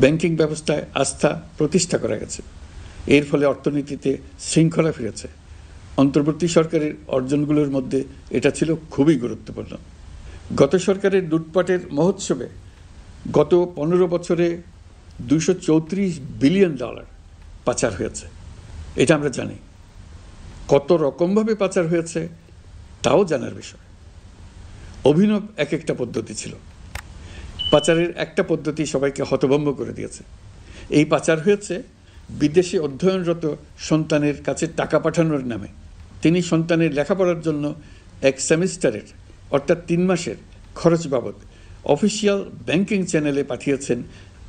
Banking ব্যবস্থায় আস্থা প্রতিষ্ঠা করা গেছে। এর ফলে অর্থনীতিতে শৃঙ্খলা ফিরেছে। অন্তর্বর্তী সরকারের অর্জনগুলোর মধ্যে এটা ছিল খুবই গুরুত্বপূর্ণ। গত সরকারের লুটপাটের মহোৎসবে গত 15 বছরে $234 বিলিয়ন পাচার হয়েছে। এটা আমরা জানি। কত রকমভাবে পাচার হয়েছে তাও জানার বিষয়। অভিনব এক একটা পদ্ধতি ছিল। পাচারের একটা পদ্ধতি সবাইকে হতভম্ব করে দিয়েছে। এই পাচার হয়েছে বিদেশে অধ্যয়নরত সন্তানের কাছে টাকা পাঠানোর নামে। তিনি সন্তানের লেখাপড়ার জন্য এক সেমিস্টারের অর্থাৎ 3 মাসের খরচ বাবদ অফিসিয়াল ব্যাংকিং চ্যানেলে পাঠিয়েছেন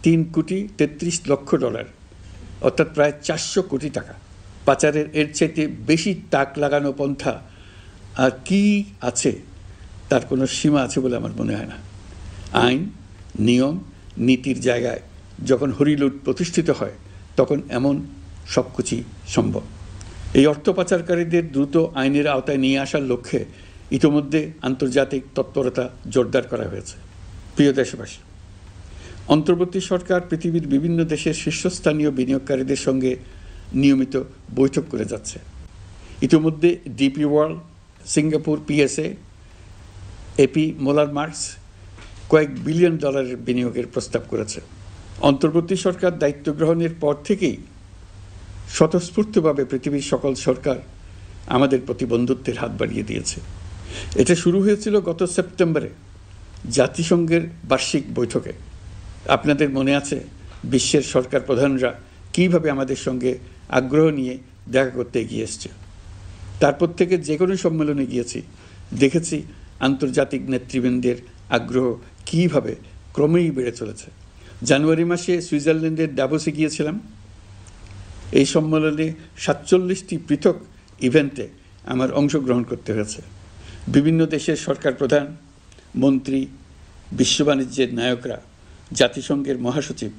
$3,33,00,000, অর্থাৎ প্রায় 400 কোটি টাকা। পাচারের এর চাইতে বেশি তাক লাগানো পন্থা আর কি আছে তার কোনো সীমা আছে বলে আমার মনে হয় না। আইন, নিয়ম, নীতির জায়গায় যখন হরিলুট প্রতিষ্ঠিত হয় তখন এমন সব কিছুই সম্ভব। এই অর্থ পাচারকারীদের দ্রুত আইনের আওতায় নিয়ে আসার লক্ষ্যে ইতোমধ্যে আন্তর্জাতিক তৎপরতা জোরদার করা হয়েছে। প্রিয় দেশবাসী, অন্তর্বর্তী সরকার পৃথিবীর বিভিন্ন দেশের শীর্ষস্থানীয় বিনিয়োগকারীদের সঙ্গে নিয়মিত বৈঠক করে যাচ্ছে। ইতিমধ্যে DP World, Singapore PSA, AP Moller Maersk কয়েক বিলিয়ন ডলারের বিনিয়োগের প্রস্তাব করেছে। অন্তর্বর্তী সরকার দায়িত্ব গ্রহণের পর থেকেই স্বতঃস্ফূর্তভাবে পৃথিবীর সকল সরকার আমাদের প্রতি বন্ধুত্বের হাত বাড়িয়ে দিয়েছে। এটা শুরু হয়েছিল গত সেপ্টেম্বরে জাতিসংঘের বার্ষিক বৈঠকে। আপনাদের মনে আছে বিশ্বের সরকার প্রধানরা কীভাবে আমাদের সঙ্গে আগ্রহ নিয়ে দেখা করতে এগিয়ে এসছে। তারপর থেকে যে কোনো সম্মেলনে গিয়েছি, দেখেছি আন্তর্জাতিক নেতৃবৃন্দের আগ্রহ কীভাবে ক্রমেই বেড়ে চলেছে। জানুয়ারি মাসে সুইজারল্যান্ডের ডাভোসে গিয়েছিলাম। এই সম্মেলনে 47টি পৃথক ইভেন্টে আমার অংশগ্রহণ করতে হয়েছে। বিভিন্ন দেশের সরকার প্রধান, মন্ত্রী, বিশ্ব বাণিজ্যের নায়করা, জাতিসংঘের মহাসচিব,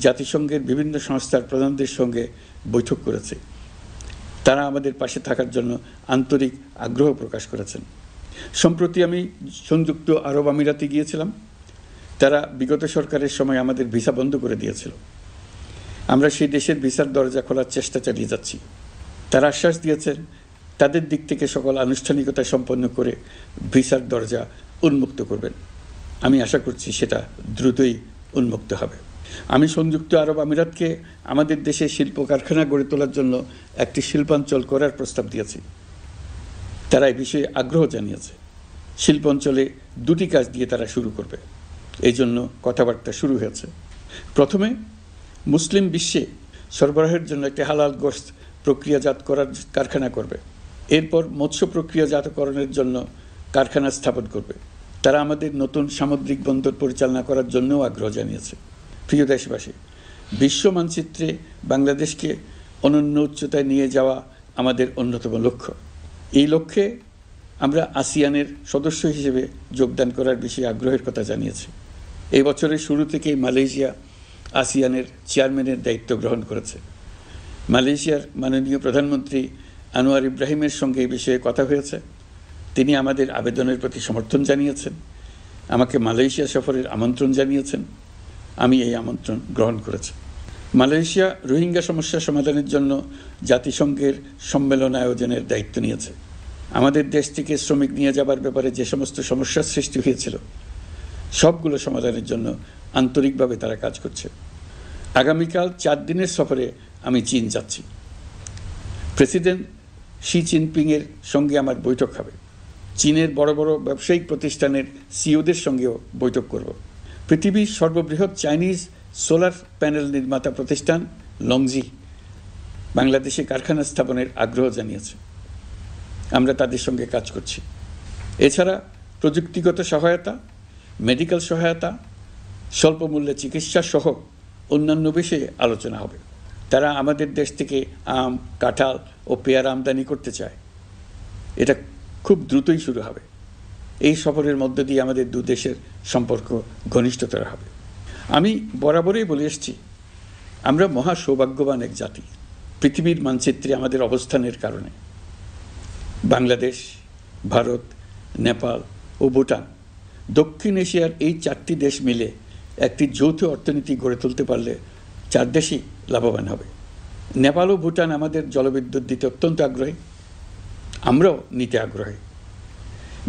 জাতিসংঘের বিভিন্ন সংস্থার প্রধানদের সঙ্গে বৈঠক করেছে। তারা আমাদের পাশে থাকার জন্য আন্তরিক আগ্রহ প্রকাশ করেছেন। সম্প্রতি আমি সংযুক্ত আরব আমিরাতে গিয়েছিলাম। তারা বিগত সরকারের সময় আমাদের ভিসা বন্ধ করে দিয়েছিল। আমরা সেই দেশের ভিসার দরজা খোলার চেষ্টা চালিয়ে যাচ্ছি। তারা আশ্বাস দিয়েছেন তাদের দিক থেকে সকল আনুষ্ঠানিকতা সম্পন্ন করে ভিসার দরজা উন্মুক্ত করবেন। আমি আশা করছি সেটা দ্রুতই উন্মুক্ত হবে। আমি সংযুক্ত আরব আমিরাতকে আমাদের দেশে শিল্প কারখানা গড়ে তোলার জন্য একটি শিল্পাঞ্চল করার প্রস্তাব দিয়েছি। তারা এই বিষয়ে আগ্রহ জানিয়েছে। শিল্পাঞ্চলে 2টি কাজ দিয়ে তারা শুরু করবে। এই জন্য কথাবার্তা শুরু হয়েছে। প্রথমে মুসলিম বিশ্বে সরবরাহের জন্য একটি হালাল গোশত প্রক্রিয়াজাত করার কারখানা করবে। এরপর মৎস্য প্রক্রিয়াজাতকরণের জন্য কারখানা স্থাপন করবে। তারা আমাদের নতুন সামুদ্রিক বন্দর পরিচালনা করার জন্যও আগ্রহ জানিয়েছে। প্রিয় দেশবাসী, বিশ্ব মানচিত্রে বাংলাদেশকে অনন্য উচ্চতায় নিয়ে যাওয়া আমাদের অন্যতম লক্ষ্য। এই লক্ষ্যে আমরা আসিয়ানের সদস্য হিসেবে যোগদান করার বিষয়ে আগ্রহের কথা জানিয়েছি। এই বছরের শুরু থেকেই মালয়েশিয়া আসিয়ানের চেয়ারম্যানের দায়িত্ব গ্রহণ করেছে। মালয়েশিয়ার মাননীয় প্রধানমন্ত্রী আনোয়ার ইব্রাহিমের সঙ্গে এই বিষয়ে কথা হয়েছে। তিনি আমাদের আবেদনের প্রতি সমর্থন জানিয়েছেন, আমাকে মালয়েশিয়া সফরের আমন্ত্রণ জানিয়েছেন। আমি এই আমন্ত্রণ গ্রহণ করেছি। মালয়েশিয়া রোহিঙ্গা সমস্যা সমাধানের জন্য জাতিসংঘের সম্মেলন আয়োজনের দায়িত্ব নিয়েছে। আমাদের দেশ থেকে শ্রমিক নিয়ে যাবার ব্যাপারে যে সমস্ত সমস্যার সৃষ্টি হয়েছিল সবগুলো সমাধানের জন্য আন্তরিকভাবে তারা কাজ করছে। আগামীকাল 4 দিনের সফরে আমি চীন যাচ্ছি। প্রেসিডেন্ট শি জিনপিংয়ের সঙ্গে আমার বৈঠক হবে। চীনের বড় বড় ব্যবসায়িক প্রতিষ্ঠানের সিইওদের সঙ্গেও বৈঠক করব। পৃথিবীর সর্ববৃহৎ চাইনিজ সোলার প্যানেল নির্মাতা প্রতিষ্ঠান লংজি বাংলাদেশে কারখানা স্থাপনের আগ্রহ জানিয়েছে। আমরা তাদের সঙ্গে কাজ করছি। এছাড়া প্রযুক্তিগত সহায়তা, মেডিকেল সহায়তা, স্বল্প মূল্যে চিকিৎসা সহ অন্যান্য বিষয়ে আলোচনা হবে। তারা আমাদের দেশ থেকে আম, কাঁঠাল ও পেয়ারা আমদানি করতে চায়। এটা খুব দ্রুতই শুরু হবে। এই সফরের মধ্য দিয়ে আমাদের 2 দেশের সম্পর্ক ঘনিষ্ঠতর হবে। আমি বরাবরই বলে এসেছি, আমরা মহা সৌভাগ্যবান এক জাতি। পৃথিবীর মানচিত্রে আমাদের অবস্থানের কারণে বাংলাদেশ, ভারত, নেপাল ও ভুটান, দক্ষিণ এশিয়ার এই 4টি দেশ মিলে একটি যৌথ অর্থনীতি গড়ে তুলতে পারলে 4 দেশই লাভবান হবে। নেপাল ও ভুটান আমাদের জলবিদ্যুৎ দিতে অত্যন্ত আগ্রহী, আমরাও নিতে আগ্রহী।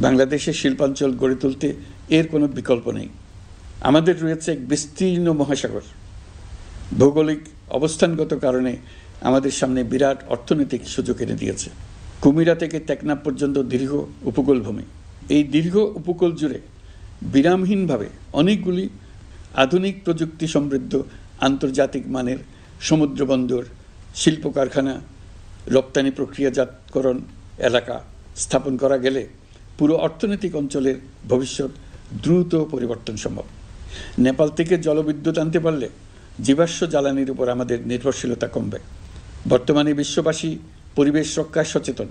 বাংলাদেশের শিল্পাঞ্চল গড়ে তুলতে এর কোনো বিকল্প নেই। আমাদের রয়েছে এক বিস্তীর্ণ মহাসাগর। ভৌগোলিক অবস্থানগত কারণে আমাদের সামনে বিরাট অর্থনৈতিক সুযোগ এনে দিয়েছে। কুমিরা থেকে টেকনাফ পর্যন্ত দীর্ঘ উপকূল ভূমি। এই দীর্ঘ উপকূল জুড়ে বিরামহীনভাবে অনেকগুলি আধুনিক প্রযুক্তি সমৃদ্ধ আন্তর্জাতিক মানের সমুদ্র বন্দর, শিল্প কারখানা, রপ্তানি প্রক্রিয়াজাতকরণ এলাকা স্থাপন করা গেলে পুরো অর্থনৈতিক অঞ্চলের ভবিষ্যৎ দ্রুত পরিবর্তন সম্ভব। নেপাল থেকে জলবিদ্যুৎ আনতে পারলে জীবাশ্ম জ্বালানির উপর আমাদের নির্ভরশীলতা কমবে। বর্তমানে বিশ্ববাসী পরিবেশ রক্ষায় সচেতন,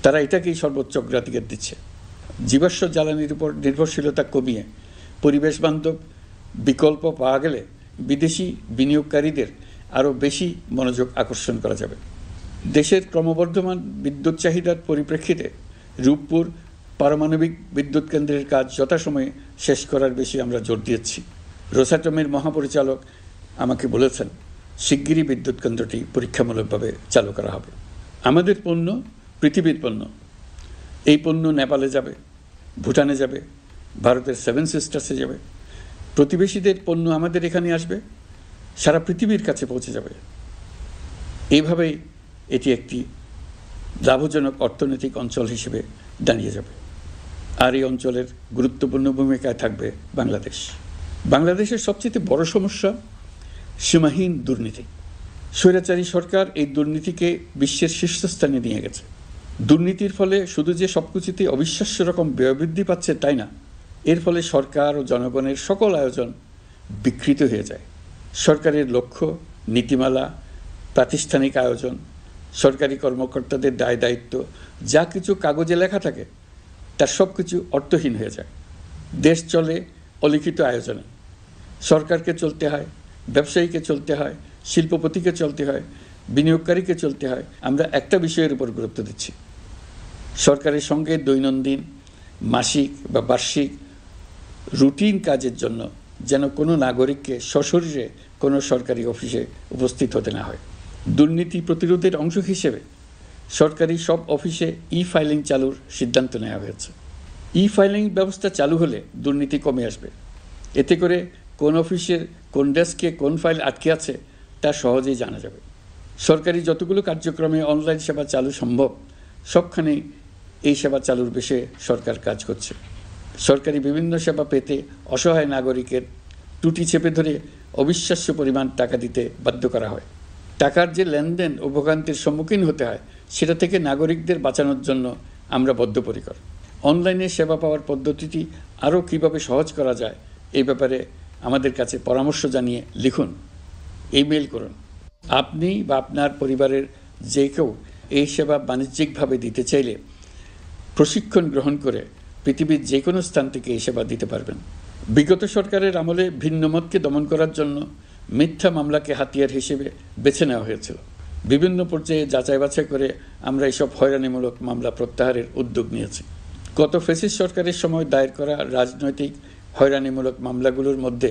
তারা এটাকেই সর্বোচ্চ অগ্রাধিকার দিচ্ছে। জীবাশ্ম জ্বালানির উপর নির্ভরশীলতা কমিয়ে পরিবেশ বান্ধব বিকল্প পাওয়া গেলে বিদেশি বিনিয়োগকারীদের আরও বেশি মনোযোগ আকর্ষণ করা যাবে। দেশের ক্রমবর্ধমান বিদ্যুৎ চাহিদার পরিপ্রেক্ষিতে রূপপুর পারমাণবিক বিদ্যুৎ কেন্দ্রের কাজ যথাসময়ে শেষ করার বেশি আমরা জোর দিয়েছি। রোসাটমের মহাপরিচালক আমাকে বলেছেন শিগগিরই বিদ্যুৎ কেন্দ্রটি পরীক্ষামূলকভাবে চালু করা হবে। আমাদের পণ্য পৃথিবীর পণ্য। এই পণ্য নেপালে যাবে, ভুটানে যাবে, ভারতের 7 সিস্টার্সে যাবে। প্রতিবেশীদের পণ্য আমাদের এখানে আসবে, সারা পৃথিবীর কাছে পৌঁছে যাবে। এইভাবেই এটি একটি লাভজনক অর্থনৈতিক অঞ্চল হিসেবে দাঁড়িয়ে যাবে। আর এই অঞ্চলের গুরুত্বপূর্ণ ভূমিকায় থাকবে বাংলাদেশ। বাংলাদেশের সবচেয়ে বড় সমস্যা সীমাহীন দুর্নীতি। স্বৈরাচারী সরকার এই দুর্নীতিকে বিশ্বের শীর্ষস্থানে নিয়ে গেছে। দুর্নীতির ফলে শুধু যে সবকিছুতে অবিশ্বাস্য রকম ব্যয়বৃদ্ধি পাচ্ছে তাই না, এর ফলে সরকার ও জনগণের সকল আয়োজন বিকৃত হয়ে যায়। সরকারের লক্ষ্য, নীতিমালা, প্রাতিষ্ঠানিক আয়োজন, সরকারি কর্মকর্তাদের দায় দায়িত্ব যা কিছু কাগজে লেখা থাকে তার সব কিছু অর্থহীন হয়ে যায়। দেশ চলে অলিখিত আয়োজনে। সরকারকে চলতে হয়, ব্যবসায়ীকে চলতে হয়, শিল্পপতিকে চলতে হয়, বিনিয়োগকারীকে চলতে হয়। আমরা একটা বিষয়ের উপর গুরুত্ব দিচ্ছি, সরকারের সঙ্গে দৈনন্দিন, মাসিক বা বার্ষিক রুটিন কাজের জন্য যেন কোনো নাগরিককে সশরীরে কোনো সরকারি অফিসে উপস্থিত হতে না হয়। দুর্নীতি প্রতিরোধের অংশ হিসেবে সরকারি সব অফিসে ই-ফাইলিং চালুর সিদ্ধান্ত নেওয়া হয়েছে। ই-ফাইলিং ব্যবস্থা চালু হলে দুর্নীতি কমে আসবে। এতে করে কোন অফিসের কোন ডেস্কে কোন ফাইল আটকে আছে তা সহজেই জানা যাবে। সরকারি যতগুলো কার্যক্রমে অনলাইন সেবা চালু সম্ভব সবখানেই এই সেবা চালুর বিষয়ে সরকার কাজ করছে। সরকারি বিভিন্ন সেবা পেতে অসহায় নাগরিকের টুটি চেপে ধরে অবিশ্বাস্য পরিমাণ টাকা দিতে বাধ্য করা হয়। টাকার যে লেনদেন ও ভোগান্তির সম্মুখীন হতে হয় সেটা থেকে নাগরিকদের বাঁচানোর জন্য আমরা বদ্ধপরিকর। অনলাইনে সেবা পাওয়ার পদ্ধতিটি আরও কীভাবে সহজ করা যায় এই ব্যাপারে আমাদের কাছে পরামর্শ জানিয়ে লিখুন, ইমেল করুন। আপনি বা আপনার পরিবারের যে কেউ এই সেবা বাণিজ্যিকভাবে দিতে চাইলে প্রশিক্ষণ গ্রহণ করে পৃথিবীর যে কোনো স্থান থেকে এই সেবা দিতে পারবেন। বিগত সরকারের আমলে ভিন্নমতকে দমন করার জন্য মিথ্যা মামলাকে হাতিয়ার হিসেবে বেছে নেওয়া হয়েছিল। বিভিন্ন পর্যায়ে যাচাই বাছাই করে আমরা এইসব হয়রানিমূলক মামলা প্রত্যাহারের উদ্যোগ নিয়েছি। গত ফ্যাসিস্ট সরকারের সময় দায়ের করা রাজনৈতিক হয়রানিমূলক মামলাগুলোর মধ্যে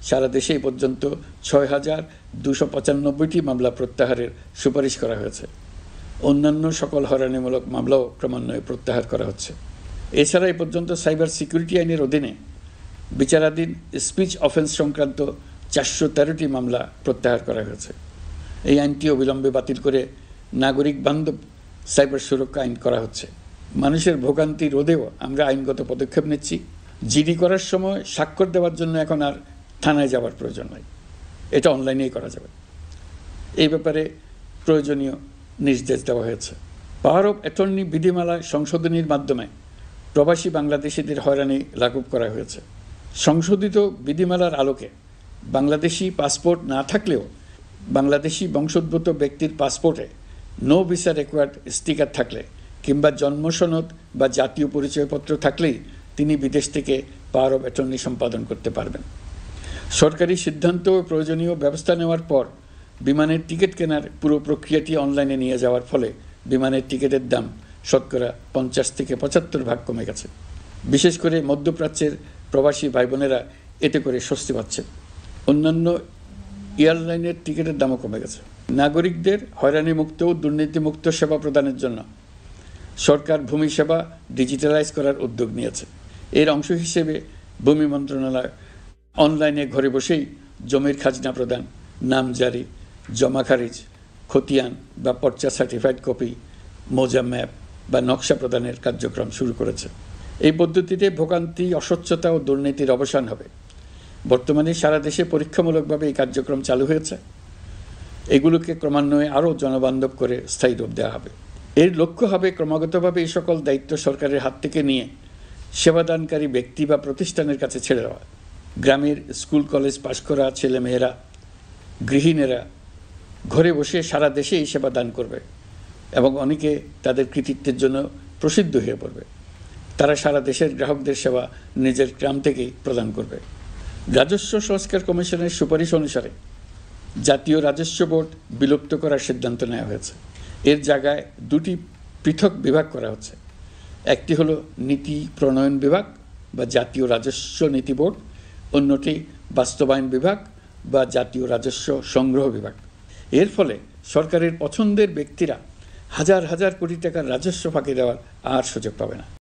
সারা দেশে এই পর্যন্ত ৬,২৯৫টি মামলা প্রত্যাহারের সুপারিশ করা হয়েছে। অন্যান্য সকল হয়রানিমূলক মামলাও ক্রমান্বয়ে প্রত্যাহার করা হচ্ছে। এছাড়া এই পর্যন্ত সাইবার সিকিউরিটি আইনের অধীনে বিচারাধীন স্পিচ অফেন্স সংক্রান্ত ৪১৩টি মামলা প্রত্যাহার করা হয়েছে। এই আইনটি অবিলম্বে বাতিল করে নাগরিক বান্ধব সাইবার সুরক্ষা আইন করা হচ্ছে। মানুষের ভোগান্তি রোধেও আমরা আইনগত পদক্ষেপ নিচ্ছি। জিডি করার সময় স্বাক্ষর দেওয়ার জন্য এখন আর থানায় যাওয়ার প্রয়োজন নয়, এটা অনলাইনেই করা যাবে। এই ব্যাপারে প্রয়োজনীয় নির্দেশ দেওয়া হয়েছে। পাওয়ার অফ অ্যাটর্নি বিধিমালা সংশোধনীর মাধ্যমে প্রবাসী বাংলাদেশিদের হয়রানি লাঘব করা হয়েছে। সংশোধিত বিধিমালার আলোকে বাংলাদেশি পাসপোর্ট না থাকলেও বাংলাদেশি বংশোদ্ভূত ব্যক্তির পাসপোর্টে নো ভিসা রিকোয়ার্ড স্টিকার থাকলে কিংবা জন্মসনদ বা জাতীয় পরিচয়পত্র থাকলেই তিনি বিদেশ থেকে পাওয়ার অফ অ্যাটর্নি সম্পাদন করতে পারবেন। সরকারি সিদ্ধান্ত ও প্রয়োজনীয় ব্যবস্থা নেওয়ার পর বিমানের টিকিট কেনার পুরো প্রক্রিয়াটি অনলাইনে নিয়ে যাওয়ার ফলে বিমানের টিকিটের দাম শতকরা ৫০ থেকে ৭৫ ভাগ কমে গেছে। বিশেষ করে মধ্যপ্রাচ্যের প্রবাসী ভাই বোনেরা এতে করে স্বস্তি পাচ্ছেন। অন্যান্য এয়ারলাইনের টিকিটের দামও কমে গেছে। নাগরিকদের হয়রানিমুক্ত ও দুর্নীতিমুক্ত সেবা প্রদানের জন্য সরকার ভূমি সেবা ডিজিটালাইজ করার উদ্যোগ নিয়েছে। এর অংশ হিসেবে ভূমি মন্ত্রণালয় অনলাইনে ঘরে বসেই জমির খাজনা প্রদান, নামজারি, জমা খারিজ, খতিয়ান বা পর্চা সার্টিফাইড কপি, মৌজা ম্যাপ বা নকশা প্রদানের কার্যক্রম শুরু করেছে। এই পদ্ধতিতে ভোগান্তি, অস্বচ্ছতা ও দুর্নীতির অবসান হবে। বর্তমানে সারা দেশে পরীক্ষামূলকভাবে এই কার্যক্রম চালু হয়েছে। এগুলোকে ক্রমান্বয়ে আরও জনবান্ধব করে স্থায়ী রূপ দেওয়া হবে। এর লক্ষ্য হবে ক্রমাগতভাবে এই সকল দায়িত্ব সরকারের হাত থেকে নিয়ে সেবাদানকারী ব্যক্তি বা প্রতিষ্ঠানের কাছে ছেড়ে দেওয়া। গ্রামের স্কুল কলেজ পাশ করা ছেলেমেয়েরা, গৃহিণীরা ঘরে বসে সারা দেশে এই সেবা দান করবে এবং অনেকে তাদের কৃতিত্বের জন্য প্রসিদ্ধ হয়ে পড়বে। তারা সারা দেশের গ্রাহকদের সেবা নিজের গ্রাম থেকেই প্রদান করবে। রাজস্ব সংস্কার কমিশনের সুপারিশ অনুসারে জাতীয় রাজস্ব বোর্ড বিলুপ্ত করার সিদ্ধান্ত নেওয়া হয়েছে। এর জায়গায় দুটি পৃথক বিভাগ করা হচ্ছে। একটি হলো নীতি প্রণয়ন বিভাগ বা জাতীয় রাজস্ব নীতি বোর্ড, অন্যটি বাস্তবায়ন বিভাগ বা জাতীয় রাজস্ব সংগ্রহ বিভাগ। এর ফলে সরকারের পছন্দের ব্যক্তিরা হাজার হাজার কোটি টাকার রাজস্ব ফাঁকি দেওয়ার আর সুযোগ পাবে না।